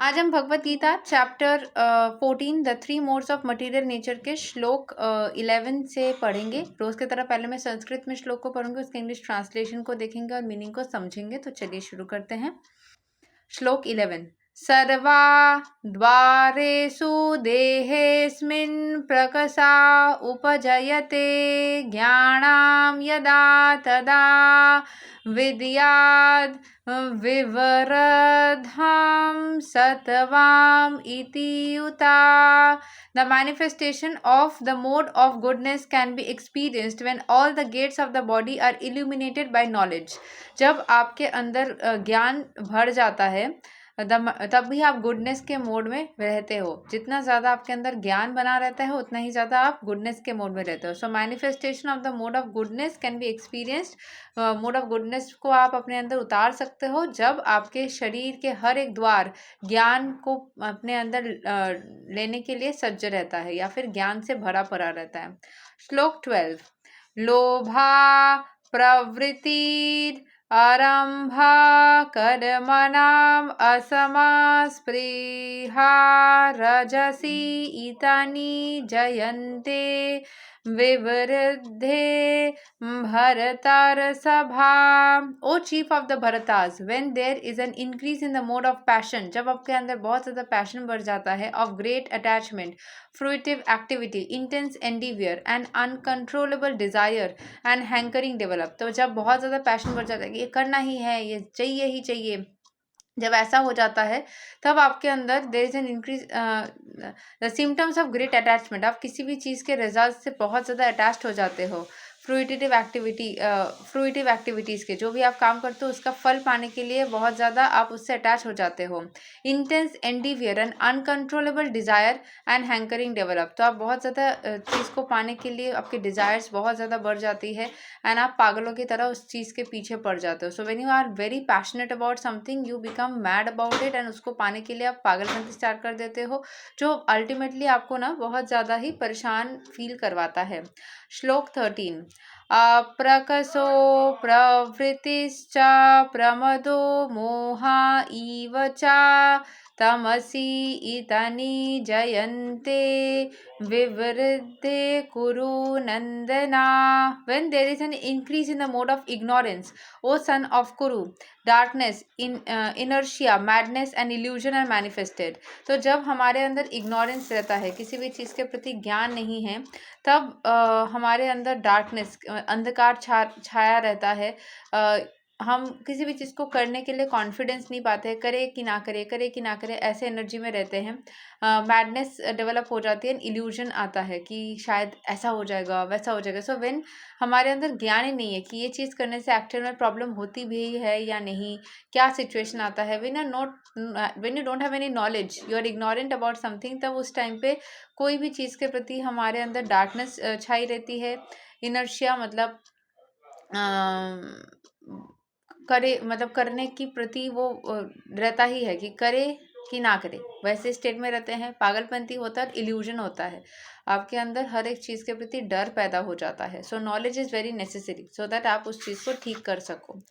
आज हम Bhagavad Gita chapter 14 the three modes of material nature के श्लोक 11 से पढ़ेंगे। रोज की तरह पहले मैं संस्कृत में श्लोक को पढ़ूंगी, उसके इंग्लिश ट्रांसलेशन को देखेंगे और मीनिंग को समझेंगे। तो चलिए शुरू करते हैं। श्लोक 11। सर्वा द्वारेषु देहेऽस्मिन् प्रकसा उपजयते ज्ञानां यदा तदा विद्याद् विवरधाम सत्वाम इति युता। The manifestation of the mode of goodness can be experienced when all the gates of the body are illuminated by knowledge. जब आपके अंदर ज्ञान भर जाता है तब भी आप गुडनेस के मोड में रहते हो। जितना ज़्यादा आपके अंदर ज्ञान बना रहता है उतना ही ज़्यादा आप गुडनेस के मोड में रहते हो। So manifestation of the mode of goodness can be experienced. Mode of goodness को आप अपने अंदर उतार सकते हो जब आपके शरीर के हर एक द्वार ज्ञान को अपने अंदर लेने के लिए सज्ज रहता है या फिर ज्ञान से भरा पड़ा रहता है। श्लोक 12। लोभा प्रवृत्ति आरंभा कर्मणाम् असमा स्पृहा रजसी इतानि जयन्ते विवृद्धे भरतारसभा। O chief of the Bharatas, when there is an increase in the mode of passion, जब आपके अंदर बहुत ज़्यादा पैशन बढ़ जाता है, of great attachment, fruitive activity, intense endeavour and uncontrollable desire and hankering develop. तो जब बहुत ज़्यादा पैशन बढ़ जाता है कि ये करना ही है, ये चाहिए ही चाहिए, जब ऐसा हो जाता है तब आपके अंदर there is an increase the symptoms of great attachment. आप किसी भी चीज़ के रिजल्ट से बहुत ज़्यादा अटैच्ड हो जाते हो। फ्रूटिव एक्टिविटीज़ के जो भी आप काम करते हो उसका फल पाने के लिए बहुत ज़्यादा आप उससे अटैच हो जाते हो। Intense endeavour and uncontrollable desire and hankering develop. तो आप बहुत ज़्यादा चीज़ को पाने के लिए आपकी डिज़ायर्स बहुत ज़्यादा बढ़ जाती है एंड आप पागलों की तरह उस चीज़ के पीछे पड़ जाते हो। So when you are very passionate about something you become mad about it and उसको पाने के लिए आप पागलपंती स्टार्ट कर देते हो, जो अल्टीमेटली आपको ना बहुत ज़्यादा ही परेशान फील करवाता है। श्लोक 13। अप्रकसो प्रवृत्तिश्च प्रमदो मोहा इव च तमसि इतानि जयन्ते विवृद्धे कुरु नंदना। when there is an increase in the mode of ignorance, O son of Kuru, darkness, inertia, madness and illusion are manifested। तो जब हमारे अंदर इग्नोरेंस रहता है, किसी भी चीज़ के प्रति ज्ञान नहीं है, तब हमारे अंदर डार्कनेस, अंधकार छाया रहता है। हम किसी भी चीज़ को करने के लिए कॉन्फिडेंस नहीं पाते हैं, करे कि ना करे, करे कि ना करे, ऐसे एनर्जी में रहते हैं। मैडनेस डेवलप हो जाती है, इल्यूजन आता है कि शायद ऐसा हो जाएगा वैसा हो जाएगा। सो व्हेन हमारे अंदर ज्ञान ही नहीं है कि ये चीज़ करने से एक्चुअल में प्रॉब्लम होती भी है या नहीं, क्या सिचुएशन आता है, when you don't have any knowledge, you are ignorant about something, तब उस टाइम पे कोई भी चीज़ के प्रति हमारे अंदर डार्कनेस छाई रहती है। इनर्शिया मतलब करे, मतलब करने की प्रति वो रहता ही है कि करे कि ना करे, वैसे स्टेट में रहते हैं। पागलपंती होता है, इल्यूजन होता है, आपके अंदर हर एक चीज़ के प्रति डर पैदा हो जाता है। सो knowledge is very necessary so that आप उस चीज़ को ठीक कर सको।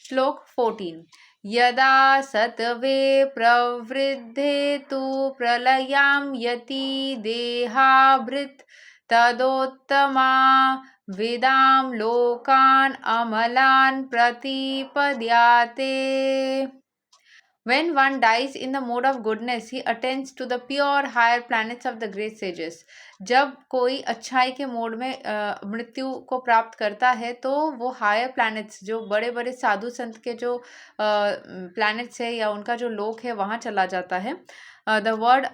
श्लोक 14। यदा सत्वे प्रवृद्धे तु प्रलयां यति देहाभृत् तदोत्तमा वेदाम लोकान Amlan प्रतिपद्याते। When one dies in the mode of goodness, he attains to the pure higher planets of the great sages. जब कोई अच्छाई के मोड में मृत्यु को प्राप्त करता है तो वो हायर प्लैनेट्स, जो बड़े बड़े साधु संत के जो प्लैनेट्स है या उनका जो लोक है, वहाँ चला जाता है। The word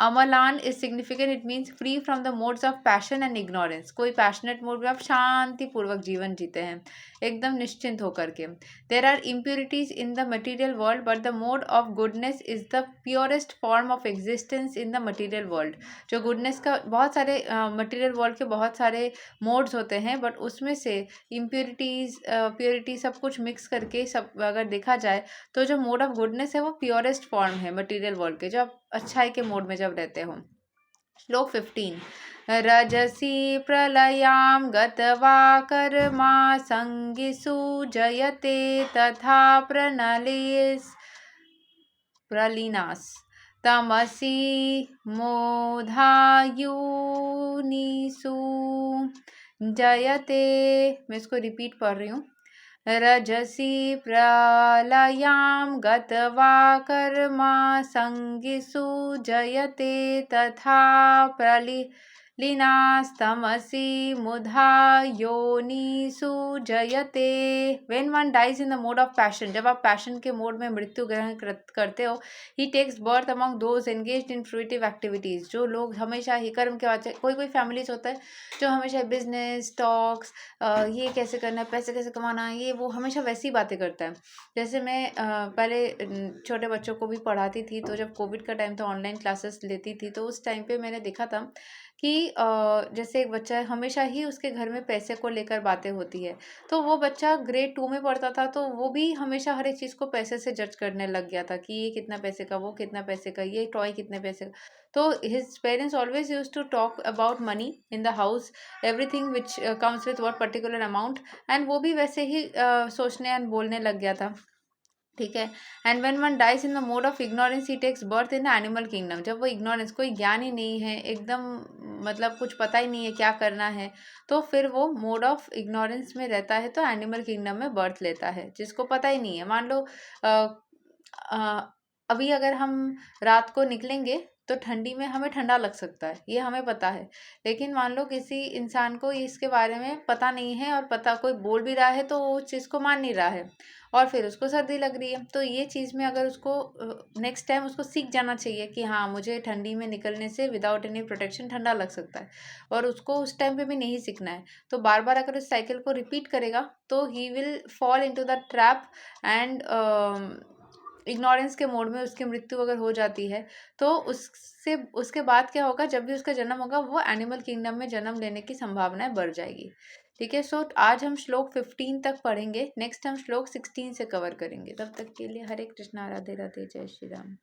Amlan is significant, it means free from the modes of passion and ignorance. कोई पैशनेट मोड में आप शांतिपूर्वक जीवन जीते हैं, एकदम निश्चिंत होकर के। There are impurities in the material world but the mode of goodness is the purest form of existence in the material world. जो गुडनेस का बहुत सारे मटीरियल वर्ल्ड के बहुत सारे मोड्स होते हैं, बट उसमें से इम्प्योरिटीज प्योरिटी सब कुछ मिक्स करके सब अगर देखा जाए तो जो मोड ऑफ गुडनेस है वो प्योरेस्ट फॉर्म है मटीरियल वर्ल्ड के, जो आप अच्छाई के मोड में जब रहते हो। श्लोक 15। रजसी प्रलयां गत्वा कर्मा संगिषु जयते तथा प्रलीनास। तमसी मोधायुनीसु जयते, मैं इसको रिपीट पढ़ रही हूँ, रजसी प्रलयां गत्वा कर्मा संगिषु जयते तथा प्रलीनास्तमसि मुधा योनिषु जयते। When one dies in the mode of passion, जब आप पैशन के मोड में मृत्यु ग्रहण करते हो, he takes birth among those engaged in fruitive activities, जो लोग हमेशा ही कर्म के बाद, कोई कोई फैमिलीज होता है जो हमेशा बिजनेस स्टॉक्स, ये कैसे करना है, पैसे कैसे कमाना है, ये वो हमेशा वैसी बातें करता है। जैसे मैं पहले छोटे बच्चों को भी पढ़ाती थी, तो जब कोविड का टाइम था ऑनलाइन क्लासेस लेती थी, तो उस टाइम पे मैंने देखा था कि जैसे एक बच्चा है, हमेशा ही उसके घर में पैसे को लेकर बातें होती है। तो वो बच्चा ग्रेड 2 में पढ़ता था, तो वो भी हमेशा हर एक चीज़ को पैसे से जज करने लग गया था कि ये कितना पैसे का, वो कितना पैसे का, ये टॉय कितने पैसे का। तो his parents always use to talk about money in the house, everything which comes with what particular amount, and वो भी वैसे ही सोचने एंड बोलने लग गया था। ठीक है। And when one dies in the mode of ignorance he takes birth in the animal kingdom, जब वो इग्नोरेंस, कोई ज्ञान ही नहीं है एकदम, मतलब कुछ पता ही नहीं है क्या करना है, तो फिर वो मोड ऑफ इग्नोरेंस में रहता है, तो एनिमल किंगडम में बर्थ लेता है, जिसको पता ही नहीं है। मान लो अभी अगर हम रात को निकलेंगे तो ठंडी में हमें ठंडा लग सकता है, ये हमें पता है। लेकिन मान लो किसी इंसान को इसके बारे में पता नहीं है, और पता कोई बोल भी रहा है तो वो उस चीज़ को मान नहीं रहा है, और फिर उसको सर्दी लग रही है। तो ये चीज़ में अगर उसको नेक्स्ट टाइम उसको सीख जाना चाहिए कि हाँ, मुझे ठंडी में निकलने से विदाउट एनी प्रोटेक्शन ठंडा लग सकता है, और उसको उस टाइम पे भी नहीं सीखना है। तो बार बार अगर उस साइकिल को रिपीट करेगा तो he will fall into the trap, and ignorance के मोड में उसकी मृत्यु अगर हो जाती है, तो उससे उसके बाद क्या होगा, जब भी उसका जन्म होगा वो एनिमल किंगडम में जन्म लेने की संभावनाएं बढ़ जाएगी। ठीक है। सो आज हम श्लोक 15 तक पढ़ेंगे, नेक्स्ट हम श्लोक 16 से कवर करेंगे। तब तक के लिए हरे कृष्णा, राधे राधे, जय श्री राम।